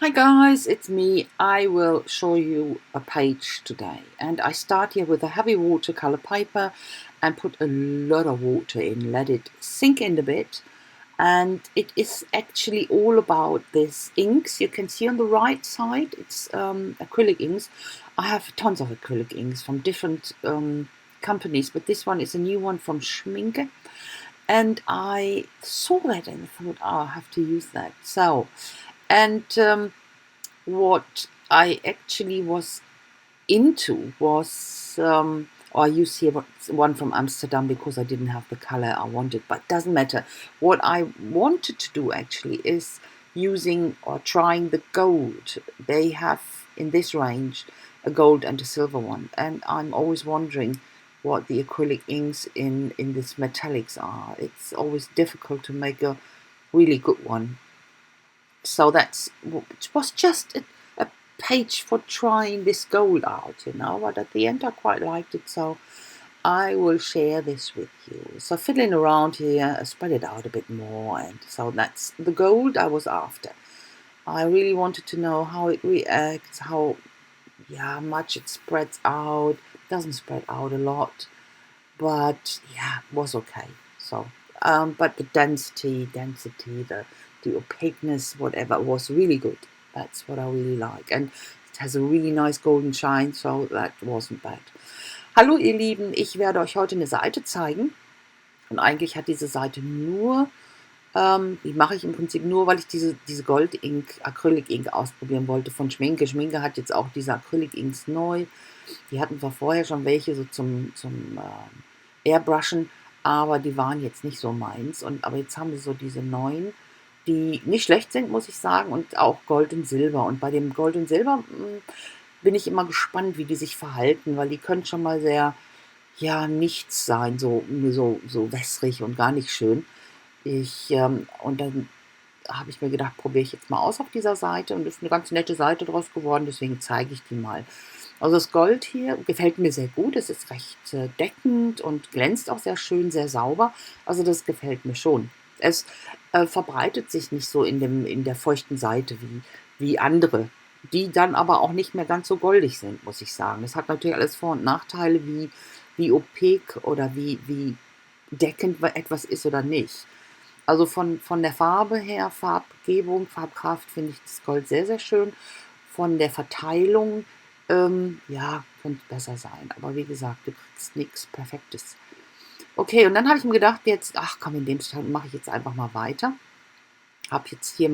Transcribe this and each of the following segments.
Hi guys, it's me. I will show you a page today, and I start here with a heavy watercolor paper and put a lot of water in, let it sink in a bit. And it is actually all about this inks. You can see on the right side it's acrylic inks. I have tons of acrylic inks from different companies, but this one is a new one from Schminke, and I saw that and thought, oh, I have to use that. And what I actually was into was, or I use here one from Amsterdam because I didn't have the color I wanted, but doesn't matter. What I wanted to do actually is using or trying the gold. They have in this range a gold and a silver one, and I'm always wondering what the acrylic inks in this metallics are. It's always difficult to make a really good one. So it was just a page for trying this gold out, but at the end I quite liked it, so I will share this with you. So fiddling around here, I spread it out a bit more, and so that's the gold I was after. I really wanted to know how it reacts, how much it spreads out. It doesn't spread out a lot, but yeah, it was okay. So but the density, the opaqueness, whatever, was really good. That's what I really like. And it has a really nice golden shine, so that wasn't bad. Hallo ihr Lieben, ich werde euch heute eine Seite zeigen. Und eigentlich hat diese Seite nur, die mache ich im Prinzip nur, weil ich diese Gold-Ink, Acrylic-Ink ausprobieren wollte von Schminke. Schminke hat jetzt auch diese Acrylic-Inks neu. Die hatten zwar vorher schon welche so zum Airbrushen, aber die waren jetzt nicht so meins. Aber jetzt haben sie so diese neuen, die nicht schlecht sind, muss ich sagen, und auch Gold und Silber. Und bei dem Gold und Silber bin ich immer gespannt, wie die sich verhalten, weil die können schon mal sehr, nichts sein, so wässrig und gar nicht schön. Und dann habe ich mir gedacht, probiere ich jetzt mal aus auf dieser Seite, und ist eine ganz nette Seite draus geworden, deswegen zeige ich die mal. Also das Gold hier gefällt mir sehr gut, es ist recht deckend und glänzt auch sehr schön, sehr sauber, also das gefällt mir schon. Es verbreitet sich nicht so in der feuchten Seite wie andere, die dann aber auch nicht mehr ganz so goldig sind, muss ich sagen. Das hat natürlich alles Vor- und Nachteile, wie opaque oder wie deckend etwas ist oder nicht. Also von der Farbe her, Farbgebung, Farbkraft, finde ich das Gold sehr, sehr schön. Von der Verteilung, könnte besser sein. Aber wie gesagt, du kriegst nichts Perfektes. Okay, und dann habe ich mir gedacht, jetzt, ach komm, in dem Stand mache ich jetzt einfach mal weiter. Habe jetzt hier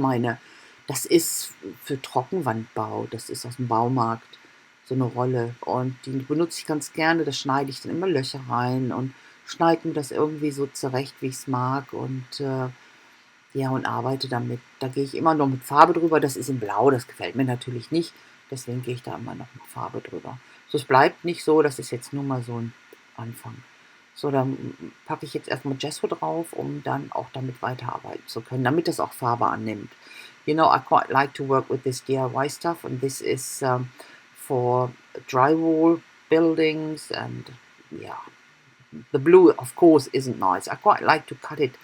das ist für Trockenwandbau, das ist aus dem Baumarkt, so eine Rolle. Und die benutze ich ganz gerne, da schneide ich dann immer Löcher rein und schneide mir das irgendwie so zurecht, wie ich es mag, und und arbeite damit. Da gehe ich immer noch mit Farbe drüber, das ist in Blau, das gefällt mir natürlich nicht, deswegen gehe ich da immer noch mit Farbe drüber. So, es bleibt nicht so, das ist jetzt nur mal so ein Anfang. So, dann packe ich jetzt erstmal Gesso drauf, um dann auch damit weiterarbeiten zu können, damit das auch Farbe annimmt. I quite like to work with this DIY stuff, and this is for drywall buildings, and the blue, of course, isn't nice. I quite like to cut it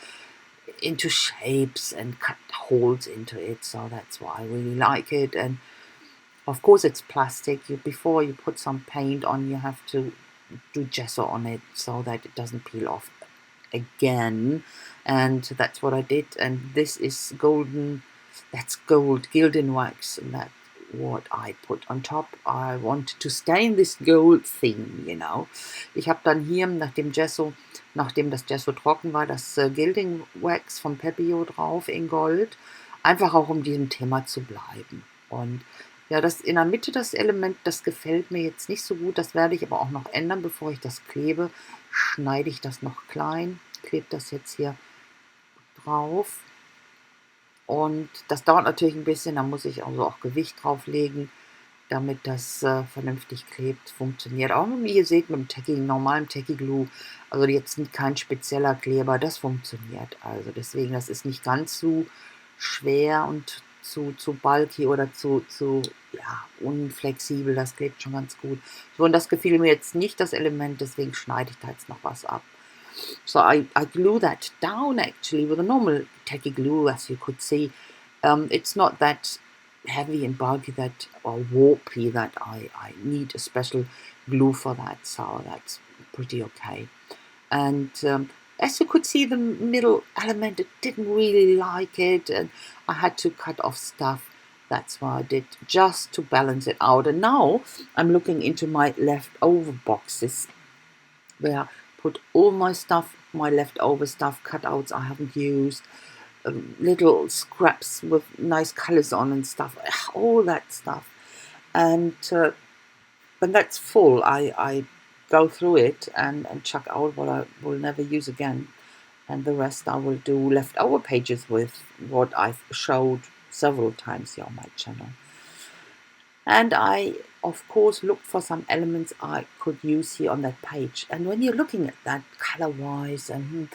into shapes and cut holes into it, so that's why I really like it. And of course it's plastic. Before you put some paint on, you have to do gesso on it so that it doesn't peel off again, and that's what I did. And this is golden, that's gold Gilden wax, and that's what I put on top. I wanted to stain this gold thing, Ich habe dann hier, nachdem das Gesso trocken war, das Gilding Wax von Pepio drauf in Gold, einfach auch um diesem Thema zu bleiben. Und ja, das in der Mitte, das Element, das gefällt mir jetzt nicht so gut. Das werde ich aber auch noch ändern, bevor ich das klebe. Schneide ich das noch klein, klebe das jetzt hier drauf. Und das dauert natürlich ein bisschen, da muss ich also auch Gewicht drauflegen, damit das vernünftig klebt, funktioniert. Auch wie ihr seht, mit dem normalen Tacky Glue, also jetzt kein spezieller Kleber, das funktioniert. Also deswegen, das ist nicht ganz so schwer und zu bulky oder zu unflexibel, das klebt schon ganz gut. So, und das gefiel mir jetzt nicht, das Element, deswegen schneide ich da jetzt noch was ab. So I glue that down actually with a normal tacky glue, as you could see. It's not that heavy and bulky that, or warpy, that I need a special glue for that, so that's pretty okay. And as you could see, the middle element, it didn't really like it, and I had to cut off stuff. That's why I did, just to balance it out. And now I'm looking into my leftover boxes, where I put all my stuff, my leftover stuff, cutouts I haven't used, little scraps with nice colors on and stuff, all that stuff. And when that's full, I go through it and chuck out what I will never use again. And the rest I will do leftover pages with, what I've showed several times here on my channel. And I, of course, looked for some elements I could use here on that page. And when you're looking at that color-wise, and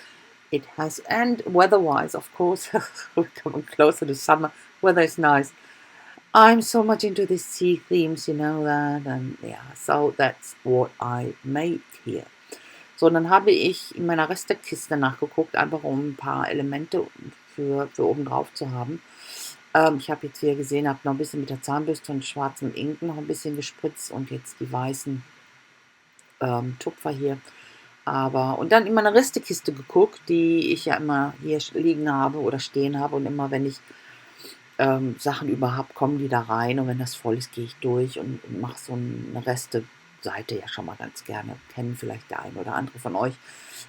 it has, and weather-wise, of course, we're coming closer to summer, weather is nice. I'm so much into the sea themes, you know that, and yeah, so that's what I made here. So, dann habe ich in meiner Restekiste nachgeguckt, einfach um ein paar Elemente für oben drauf zu haben. Ich habe jetzt, wie ihr gesehen habt, noch ein bisschen mit der Zahnbürste und schwarzem Ink noch ein bisschen gespritzt und jetzt die weißen Tupfer hier. Und dann in meine Restekiste geguckt, die ich ja immer hier liegen habe oder stehen habe, und immer wenn ich Sachen überhaupt, kommen die da rein, und wenn das voll ist, gehe ich durch und mache so eine Reste-Seite ja schon mal ganz gerne. Kennen vielleicht der eine oder andere von euch,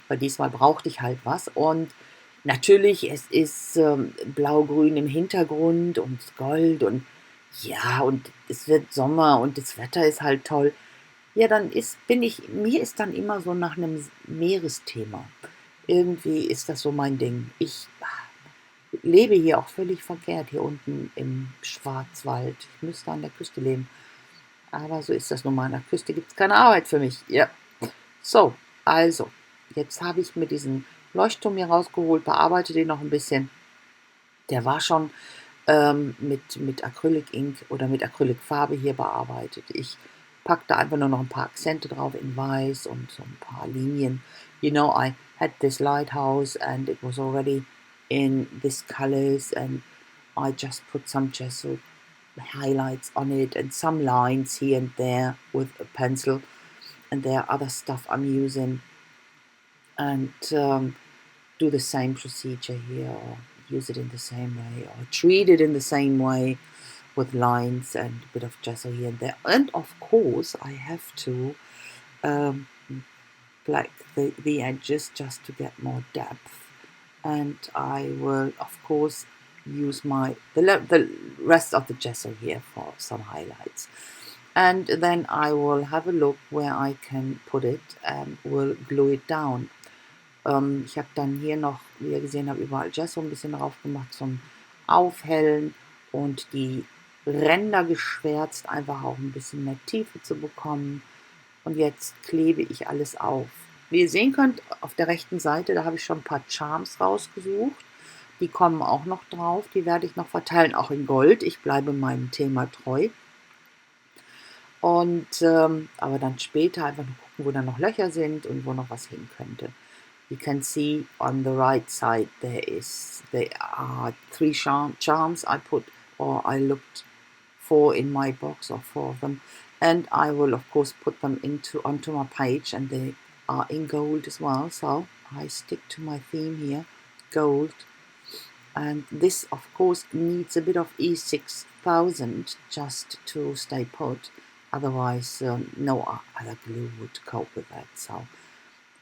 weil diesmal brauchte ich halt was. Und natürlich, es ist blau-grün im Hintergrund und Gold, und ja, und es wird Sommer und das Wetter ist halt toll. Ja, dann mir ist dann immer so nach einem Meeresthema. Irgendwie ist das so mein Ding. Ich lebe hier auch völlig verkehrt, hier unten im Schwarzwald. Ich müsste an der Küste leben. Aber so ist das nun mal. An der Küste gibt es keine Arbeit für mich. Ja. So, also, jetzt habe ich mir diesen Leuchtturm hier rausgeholt, bearbeite den noch ein bisschen. Der war schon mit Acrylic Ink oder mit Acrylicfarbe hier bearbeitet. Ich packte einfach nur noch ein paar Akzente drauf in weiß und so ein paar Linien. You know, I had this lighthouse and it was already in these colors, and I just put some gesso highlights on it and some lines here and there with a pencil, and there are other stuff I'm using, and do the same procedure here, or use it in the same way, or treat it in the same way with lines and a bit of gesso here and there. And of course I have to black the edges just to get more depth. And I will, of course, use the rest of the gesso here for some highlights. And then I will have a look where I can put it and will glue it down. Ich habe dann hier noch, wie ihr gesehen habt, überall Gesso ein bisschen drauf gemacht zum Aufhellen und die Ränder geschwärzt, einfach auch ein bisschen mehr Tiefe zu bekommen. Und jetzt klebe ich alles auf. Wie ihr sehen könnt, auf der rechten Seite, da habe ich schon ein paar Charms rausgesucht. Die kommen auch noch drauf. Die werde ich noch verteilen, auch in Gold. Ich bleibe meinem Thema treu. Und aber dann später einfach nur gucken, wo da noch Löcher sind und wo noch was hin könnte. You can see on the right side there are 3 charms I put, or I looked for in my box, or 4 of them. And I will, of course, put them onto my page, and they are in gold as well, so I stick to my theme here, gold. And this, of course, needs a bit of E6000 just to stay put, otherwise no other glue would cope with that. So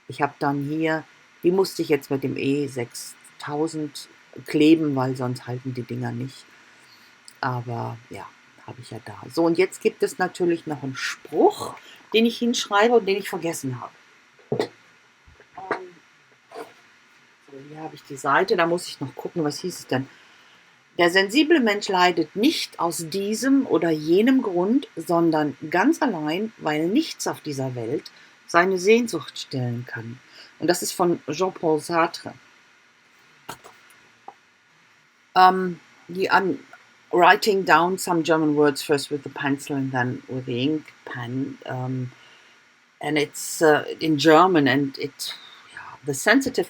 ich habe dann hier, die musste ich jetzt mit dem E6000 kleben, weil sonst halten die Dinger nicht. Aber ja, habe ich ja da. So, und jetzt gibt es natürlich noch einen Spruch, den ich hinschreibe und den ich vergessen habe. So, hier habe ich die Seite, da muss ich noch gucken, was hieß es denn? Der sensible Mensch leidet nicht aus diesem oder jenem Grund, sondern ganz allein, weil nichts auf dieser Welt seine Sehnsucht stillen kann. Und das ist von Jean-Paul Sartre. I'm writing down some German words first with the pencil and then with the ink pen, and it's in German, and the sensitive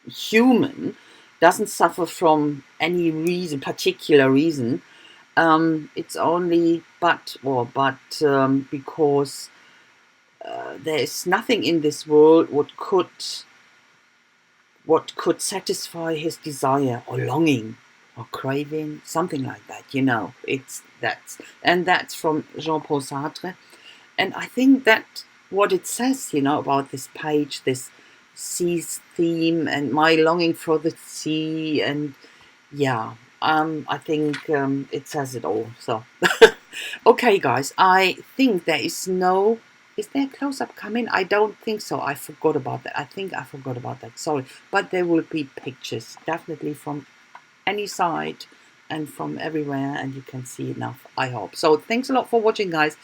human doesn't suffer from any particular reason, It's only but because there is nothing in this world what could satisfy his desire or longing or craving, something like that. That's from Jean-Paul Sartre. And I think that what it says, about this page, this sea theme and my longing for the sea, and yeah, I think it says it all. So, okay, guys, I think there is no. Is there a close-up coming? I don't think so. I forgot about that. I think I forgot about that. Sorry. But there will be pictures, definitely from any side and from everywhere, and you can see enough, I hope. So thanks a lot for watching, guys.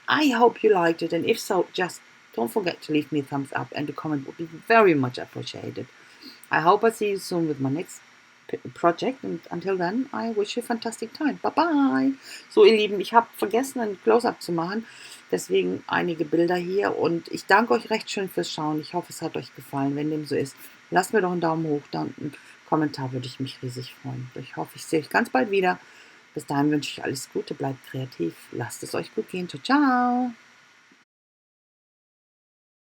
I hope you liked it, and if so, just don't forget to leave me a thumbs up, and a comment would be very much appreciated. I hope I see you soon with my next project, und until then, I wish you a fantastic time. Bye bye. So, ihr Lieben, ich habe vergessen, ein Close-Up zu machen, deswegen einige Bilder hier, und ich danke euch recht schön fürs Schauen. Ich hoffe, es hat euch gefallen. Wenn dem so ist, lasst mir doch einen Daumen hoch, dann einen Kommentar, würde ich mich riesig freuen. Ich hoffe, ich sehe euch ganz bald wieder. Bis dahin wünsche ich alles Gute, bleibt kreativ, lasst es euch gut gehen. Ciao, ciao.